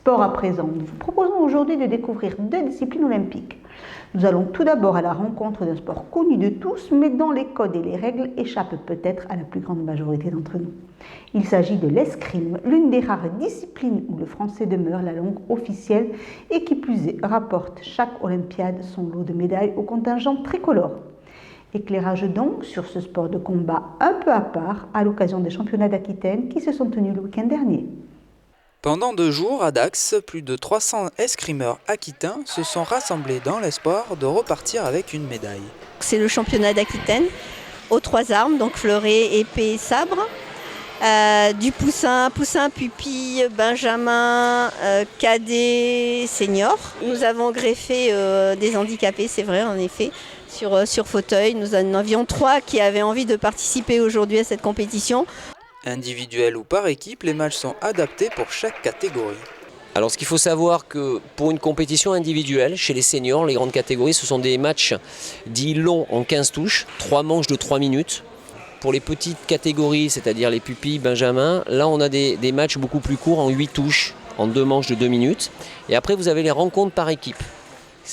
Sport à présent, nous vous proposons aujourd'hui de découvrir 2 disciplines olympiques. Nous allons tout d'abord à la rencontre d'un sport connu de tous, mais dont les codes et les règles échappent peut-être à la plus grande majorité d'entre nous. Il s'agit de l'escrime, l'une des rares disciplines où le français demeure la langue officielle et qui plus est rapporte chaque Olympiade son lot de médailles au contingent tricolore. Éclairage donc sur ce sport de combat un peu à part à l'occasion des championnats d'Aquitaine qui se sont tenus le week-end dernier. Pendant 2 jours à Dax, plus de 300 escrimeurs aquitains se sont rassemblés dans l'espoir de repartir avec une médaille. C'est le championnat d'Aquitaine aux 3 armes, donc fleuret, épée et sabre. Du poussin, pupille, benjamin, cadet, senior. Nous avons greffé des handicapés, c'est vrai en effet, sur fauteuil. Nous en avions 3 qui avaient envie de participer aujourd'hui à cette compétition. Individuel ou par équipe, les matchs sont adaptés pour chaque catégorie. Alors ce qu'il faut savoir que pour une compétition individuelle, chez les seniors, les grandes catégories, ce sont des matchs dits longs en 15 touches, 3 manches de 3 minutes. Pour les petites catégories, c'est-à-dire les pupilles, benjamin, là on a des matchs beaucoup plus courts en 8 touches, en 2 manches de 2 minutes. Et après vous avez les rencontres par équipe.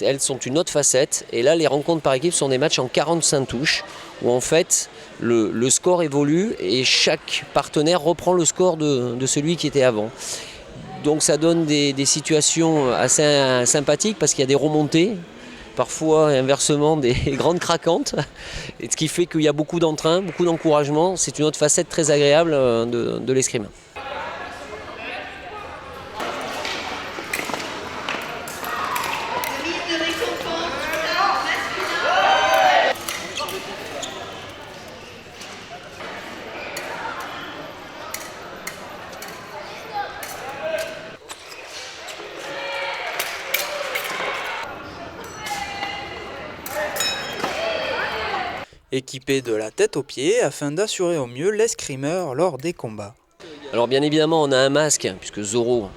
Elles sont une autre facette. Et là les rencontres par équipe sont des matchs en 45 touches, où en fait le score évolue et chaque partenaire reprend le score de celui qui était avant. Donc ça donne des situations assez sympathiques parce qu'il y a des remontées, parfois inversement des grandes craquantes, et ce qui fait qu'il y a beaucoup d'entrain, beaucoup d'encouragement. C'est une autre facette très agréable de l'escrime. Équipés de la tête aux pieds afin d'assurer au mieux l'escrimeur lors des combats. Alors bien évidemment on a un masque, puisque Zorro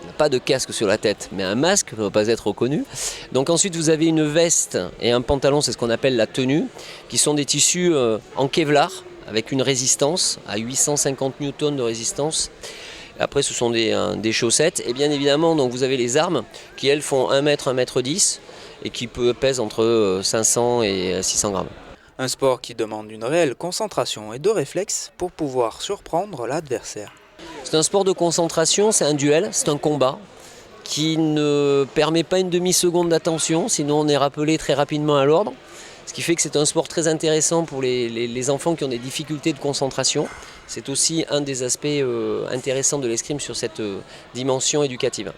n'a pas de casque sur la tête, mais un masque ne doit pas être reconnu. Donc ensuite vous avez une veste et un pantalon, c'est ce qu'on appelle la tenue, qui sont des tissus en Kevlar, avec une résistance à 850 newtons de résistance. Après ce sont des chaussettes, et bien évidemment donc, vous avez les armes, qui elles font 1 mètre, 1 mètre 10, et qui pèsent entre 500 et 600 grammes. Un sport qui demande une réelle concentration et de réflexe pour pouvoir surprendre l'adversaire. C'est un sport de concentration, c'est un duel, c'est un combat qui ne permet pas une demi-seconde d'attention, sinon on est rappelé très rapidement à l'ordre. Ce qui fait que c'est un sport très intéressant pour les enfants qui ont des difficultés de concentration. C'est aussi un des aspects intéressants de l'escrime sur cette dimension éducative.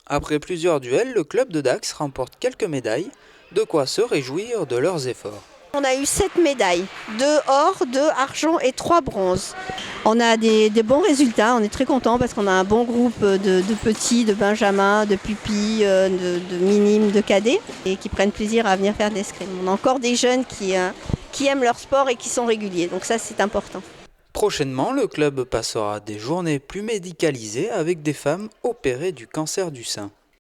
Après plusieurs duels, le club de Dax remporte quelques médailles, de quoi se réjouir de leurs efforts. On a eu 7 médailles, 2 or, 2 argent et 3 bronzes. On a des bons résultats, on est très contents parce qu'on a un bon groupe de petits, de benjamins, de pupilles, de minimes, de cadets et qui prennent plaisir à venir faire de l'escrime. On a encore des jeunes qui aiment leur sport et qui sont réguliers, donc ça c'est important. Prochainement, le club passera des journées plus médicalisées avec des femmes opérées du cancer du sein.